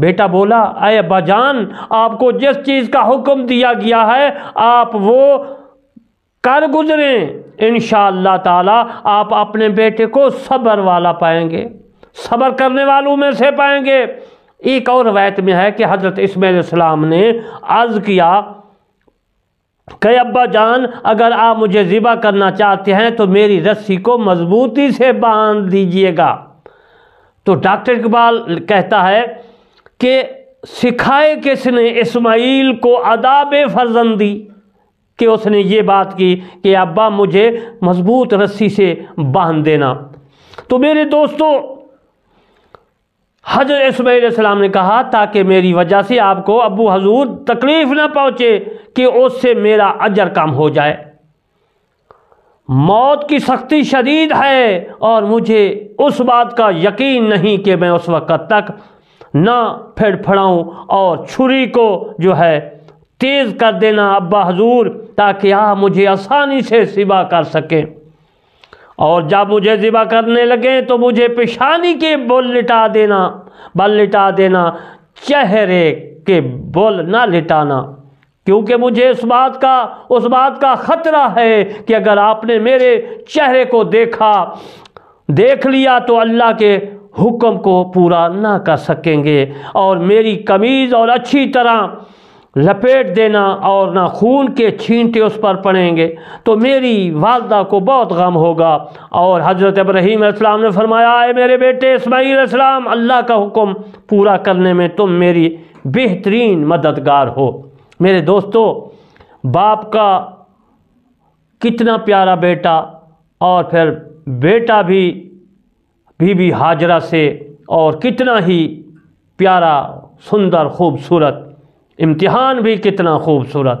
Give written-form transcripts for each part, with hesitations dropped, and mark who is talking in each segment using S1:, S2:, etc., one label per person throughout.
S1: بیٹا بولا اے ابا جان آپ کو جس چیز کا حکم دیا گیا ہے آپ وہ کر گزریں، انشاءاللہ تعالی آپ اپنے بیٹے کو صبر والا پائیں گے، صبر کرنے والوں میں سے پائیں گے۔ ایک اور روایت میں ہے کہ حضرت اسماعیل علیہ السلام نے عرض کیا کہ ابا جان اگر آپ مجھے ذبح کرنا چاہتے ہیں تو میری رسی کو مضبوطی سے باندھ دیجئے گا۔ تو ڈاکٹر اقبال کہتا ہے کہ سکھائے کس نے اسماعیل کو آداب فرزندی، کہ اس نے یہ بات کی کہ ابا مجھے مضبوط رسی سے باندھ دینا۔ تو میرے دوستو حضرت اسماعیل علیہ السلام نے کہا تاکہ میری وجہ سے آپ کو ابو حضور تکلیف نہ پہنچے کہ اس سے میرا اجر کم ہو جائے، موت کی سختی شدید ہے اور مجھے اس بات کا یقین نہیں کہ میں اس وقت تک نہ پھڑ پھڑاؤں اور چھری کو جو ہے تیز کر دینا ابا حضور تاکہ آپ مجھے آسانی سے ذبح کر سکیں، اور جب مجھے ذبح کرنے لگیں تو مجھے پیشانی کے بل لٹا دینا، چہرے کے بل نہ لٹانا، کیونکہ مجھے اس بات کا خطرہ ہے کہ اگر آپ نے میرے چہرے کو دیکھ لیا تو اللہ کے حکم کو پورا نہ کر سکیں گے، اور میری قمیض اور اچھی طرح لپیٹ دینا اور نہ خون کے چھینٹے اس پر پڑیں گے تو میری والدہ کو بہت غم ہوگا۔ اور حضرت ابراہیم علیہ السلام نے فرمایا اے میرے بیٹے اسماعیل علیہ السلام اللہ کا حکم پورا کرنے میں تم میری بہترین مددگار ہو۔ میرے دوستو باپ کا کتنا پیارا بیٹا، اور پھر بیٹا بھی بی بی ہاجرہ سے، اور کتنا ہی پیارا سندر خوبصورت، امتحان بھی کتنا خوبصورت،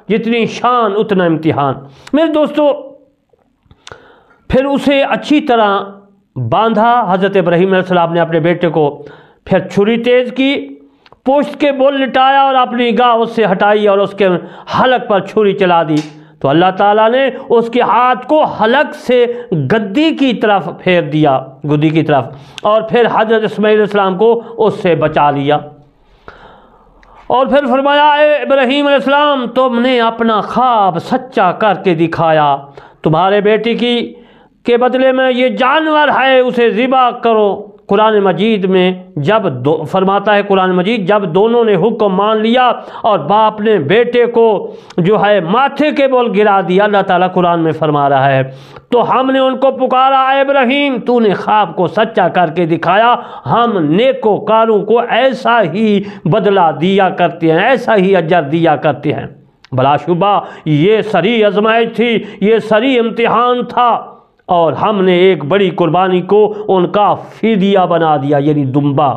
S1: جتنی شان اتنا امتحان۔ میرے دوستو پھر اسے اچھی طرح باندھا، حضرت ابراہیم علیہ السلام نے اپنے بیٹے کو پھر چھری تیز کی، پشت کے بل لٹایا اور اپنی نگاہ اس سے ہٹائی اور اس کے حلق پر چھری چلا دی تو اللہ تعالیٰ نے اس کے ہاتھ کو حلق سے گدی کی طرف پھیر دیا، گدی کی طرف، اور پھر حضرت اسماعیل علیہ السلام کو اس سے بچا لیا۔ اور پھر فرمایا اے ابراہیم علیہ السلام تم نے اپنا خواب سچا کر کے دکھایا، تمہارے بیٹی کے بدلے میں یہ جانور ہے اسے ذبح کرو۔ قرآن مجید میں فرماتا ہے قرآن مجید جب دونوں نے حکم مان لیا اور باپ نے بیٹے کو جو ہے ماتھے کے بول گرا دیا، اللہ تعالیٰ قرآن میں فرما رہا ہے تو ہم نے ان کو پکارا اے ابراہیم تو نے خواب کو سچا کر کے دکھایا، ہم نیکوکاروں کو ایسا ہی بدلہ دیا کرتے ہیں، ایسا ہی اجر دیا کرتے ہیں۔ بلا شبہ یہ سری آزمائش تھی، یہ سری امتحان تھا، اور ہم نے ایک بڑی قربانی کو ان کا فدیہ بنا دیا، یعنی دمبا۔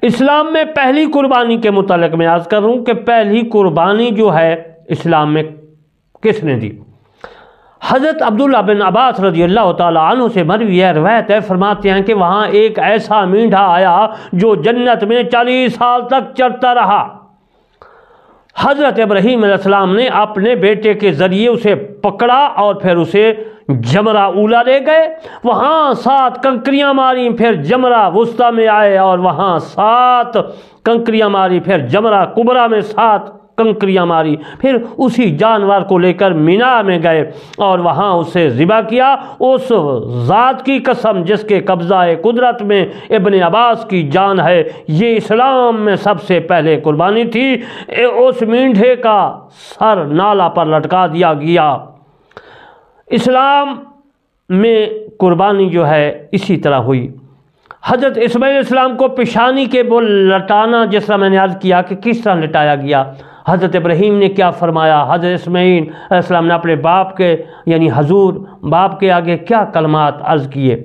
S1: اسلام میں پہلی قربانی کے متعلق میں عرض کر رہا ہوں کہ پہلی قربانی جو ہے اسلام میں کس نے دی؟ حضرت عبداللہ بن عباس رضی اللہ تعالیٰ عنہ سے مروی ہے، روایت ہے، فرماتے ہیں کہ وہاں ایک ایسا مینڈھا آیا جو جنت میں 40 سال تک چرتا رہا۔ حضرت ابراہیم علیہ السلام نے اپنے بیٹے کے ذریعے اسے پکڑا اور پھر اسے جمرہ اولا لے گئے، وہاں 7 کنکریاں ماری، پھر جمرہ وسطیٰ میں آئے اور وہاں 7 کنکریاں ماری، پھر جمرہ کبریٰ میں 7 کنکریاں ماری، پھر اسی جانور کو لے کر مینا میں گئے اور وہاں اسے ذبح کیا۔ اس ذات کی قسم جس کے قبضہ قدرت میں ابن عباس کی جان ہے، یہ اسلام میں سب سے پہلے قربانی تھی۔ اس مینڈھے کا سر نالا پر لٹکا دیا گیا۔ اسلام میں قربانی جو ہے اسی طرح ہوئی۔ حضرت اسماعیل علیہ السلام کو پیشانی کے بل لٹانا، جس طرح میں نے عرض کیا کہ کس طرح لٹایا گیا، حضرت ابراہیم نے کیا فرمایا، حضرت اسماعیل علیہ السلام نے اپنے باپ کے یعنی حضور باپ کے آگے کیا کلمات عرض کیے۔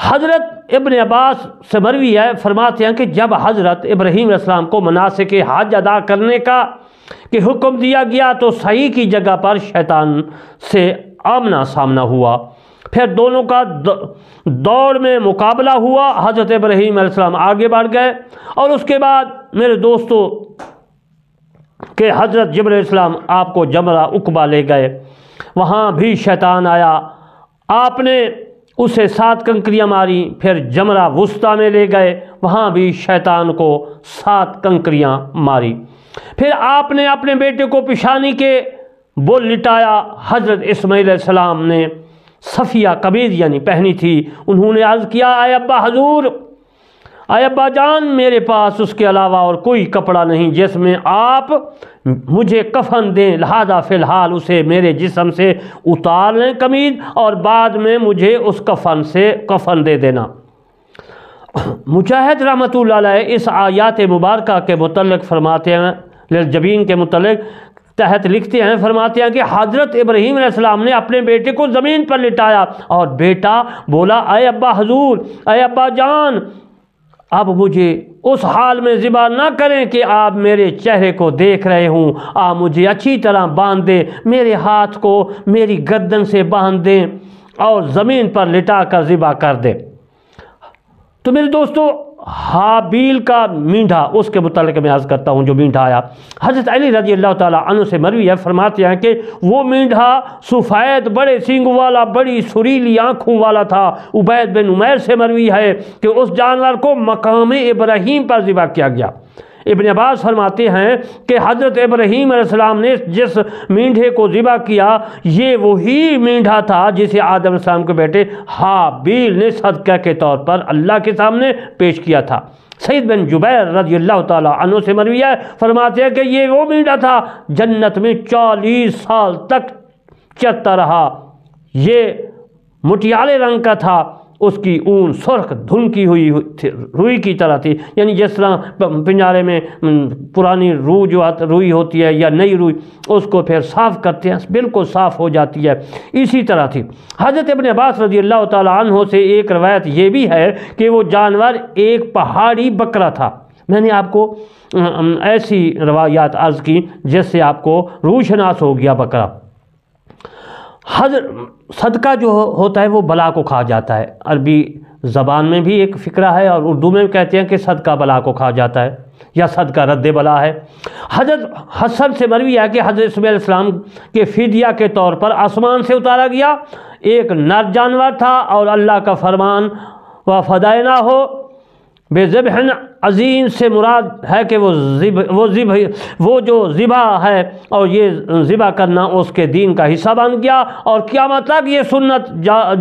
S1: حضرت ابن عباس سے مروی ہے، فرماتے ہیں کہ جب حضرت ابراہیم علیہ السلام کو مناسک حج ادا کرنے کا کہ حکم دیا گیا تو صحیح کی جگہ پر شیطان سے آمنا سامنا ہوا، پھر دونوں کا دوڑ میں مقابلہ ہوا، حضرت ابراہیم علیہ السلام آگے بڑھ گئے، اور اس کے بعد میرے دوستو کہ حضرت جبرائیل علیہ السلام آپ کو جمرہ عقبہ لے گئے، وہاں بھی شیطان آیا، آپ نے اسے 7 کنکریاں ماری، پھر جمرہ وسطیٰ میں لے گئے، وہاں بھی شیطان کو 7 کنکریاں ماری۔ پھر آپ نے اپنے بیٹے کو پیشانی کے بول لٹایا۔ حضرت اسماعیل علیہ السلام نے صفیہ قمیض یعنی پہنی تھی، انہوں نے عرض کیا، اے ابا حضور، اے ابا جان، میرے پاس اس کے علاوہ اور کوئی کپڑا نہیں جس میں آپ مجھے کفن دیں، لہذا فی الحال اسے میرے جسم سے اتار لیں قمیض، اور بعد میں مجھے اس کفن سے کفن دے دینا۔ مجاہد رحمۃ اللہ علیہ اس آیات مبارکہ کے متعلق فرماتے ہیں، للجبین کے متعلق تحت لکھتے ہیں، فرماتے ہیں کہ حضرت ابراہیم علیہ السلام نے اپنے بیٹے کو زمین پر لٹایا اور بیٹا بولا، اے ابا حضور، اے ابا جان، اب مجھے اس حال میں ذبح نہ کریں کہ آپ میرے چہرے کو دیکھ رہے ہوں، آپ مجھے اچھی طرح باندھ دیں، میرے ہاتھ کو میری گردن سے باندھ دیں اور زمین پر لٹا کر ذبح کر دیں۔ تو میرے دوستو، حابیل کا مینڈھا، اس کے متعلق میں عرض کرتا ہوں جو مینڈھا آیا، حضرت علی رضی اللہ تعالیٰ عنہ سے مروی ہے، فرماتے ہیں کہ وہ مینڈھا سفید بڑے سینگوں والا، بڑی سریلی آنکھوں والا تھا۔ عبید بن عمیر سے مروی ہے کہ اس جانور کو مقام ابراہیم پر ذبح کیا گیا۔ ابن عباس فرماتے ہیں کہ حضرت ابراہیم علیہ السلام نے جس مینڈھے کو ذبح کیا، یہ وہی مینڈھا تھا جسے آدم علیہ السلام کے بیٹے حابیل نے صدقہ کے طور پر اللہ کے سامنے پیش کیا تھا۔ سعید بن جبیر رضی اللہ تعالیٰ عنہ سے مروی ہے، فرماتے ہیں کہ یہ وہ مینڈھا تھا جنت میں 40 سال تک چرتا رہا، یہ مٹیالے رنگ کا تھا، اس کی اون سرخ دھنکی ہوئی روئی کی طرح تھی، یعنی جس طرح پنجارے میں پرانی روئی ہوتی ہے یا نئی روئی، اس کو پھر صاف کرتے ہیں بالکل صاف ہو جاتی ہے، اسی طرح تھی۔ حضرت ابن عباس رضی اللہ تعالیٰ عنہ سے ایک روایت یہ بھی ہے کہ وہ جانور ایک پہاڑی بکرا تھا۔ میں نے آپ کو ایسی روایات عرض کی جس سے آپ کو روشناس ہو گیا بکرا۔ صدقہ جو ہوتا ہے وہ بلا کو کھا جاتا ہے، عربی زبان میں بھی ایک فقرہ ہے اور اردو میں کہتے ہیں کہ صدقہ بلا کو کھا جاتا ہے یا صدقہ رد بلا ہے۔ حضرت حسن سے مروی ہے کہ حضرت اسماعیل علیہ السلام کے فدیہ کے طور پر آسمان سے اتارا گیا ایک نر جانور تھا، اور اللہ کا فرمان وَفَدَيْنَاهُ بِذِبْحٍ عظیم سے مراد ہے کہ وہ جو ذبح ہے، اور یہ ذبح کرنا اس کے دین کا حصہ بن گیا، اور قیامت تک یہ سنت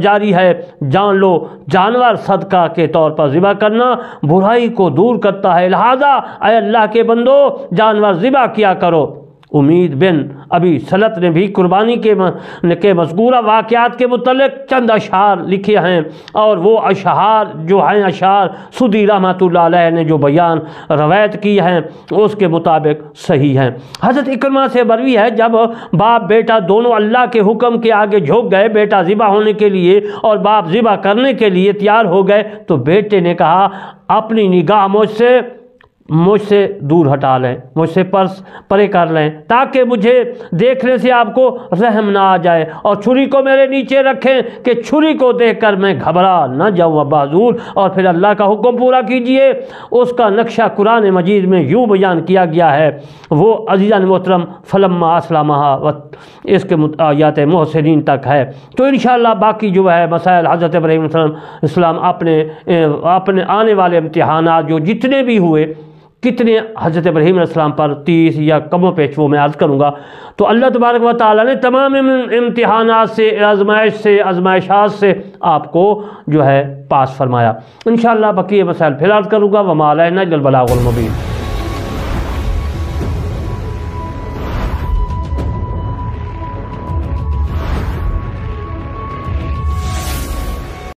S1: جاری ہے۔ جان لو، جانور صدقہ کے طور پر ذبح کرنا برائی کو دور کرتا ہے، لہذا اے اللہ کے بندو جانور ذبح کیا کرو۔ امید بن ابی سلط نے بھی قربانی کے مذکورہ واقعات کے متعلق چند اشعار لکھے ہیں، اور وہ اشعار جو ہیں اشعار سدی رحمۃ اللہ علیہ نے جو بیان روایت کی ہیں اس کے مطابق صحیح ہیں۔ حضرت اکرمہ سے مروی ہے جب باپ بیٹا دونوں اللہ کے حکم کے آگے جھک گئے، بیٹا ذبح ہونے کے لیے اور باپ ذبح کرنے کے لیے تیار ہو گئے، تو بیٹے نے کہا اپنی نگاہ مجھ سے دور ہٹا لیں، مجھ سے پرے کر لیں، تاکہ مجھے دیکھنے سے آپ کو رحم نہ آ جائے، اور چھری کو میرے نیچے رکھیں کہ چھری کو دیکھ کر میں گھبرا نہ جاؤں ابا حضور، اور پھر اللہ کا حکم پورا کیجئے۔ اس کا نقشہ قرآن مجید میں یوں بیان کیا گیا ہے، وہ عزیزان محترم فلما اسلمہا اس کے آیات محسنین تک ہے۔ تو انشاءاللہ باقی جو ہے مسائل حضرت ابراہیم علیہ السلام اپنے آنے والے امتحانات جو جتنے بھی ہوئے، کتنے حضرت ابراہیم علیہ السلام پر 30 یا کم و بیش وہ میں عرض کروں گا، تو اللہ تبارک و تعالیٰ نے تمام امتحانات سے، آزمائشات سے آپ کو جو ہے پاس فرمایا۔ انشاءاللہ بقیہ مسائل پھر عرض کروں گا۔ وما علینا الا البلاغ المبین۔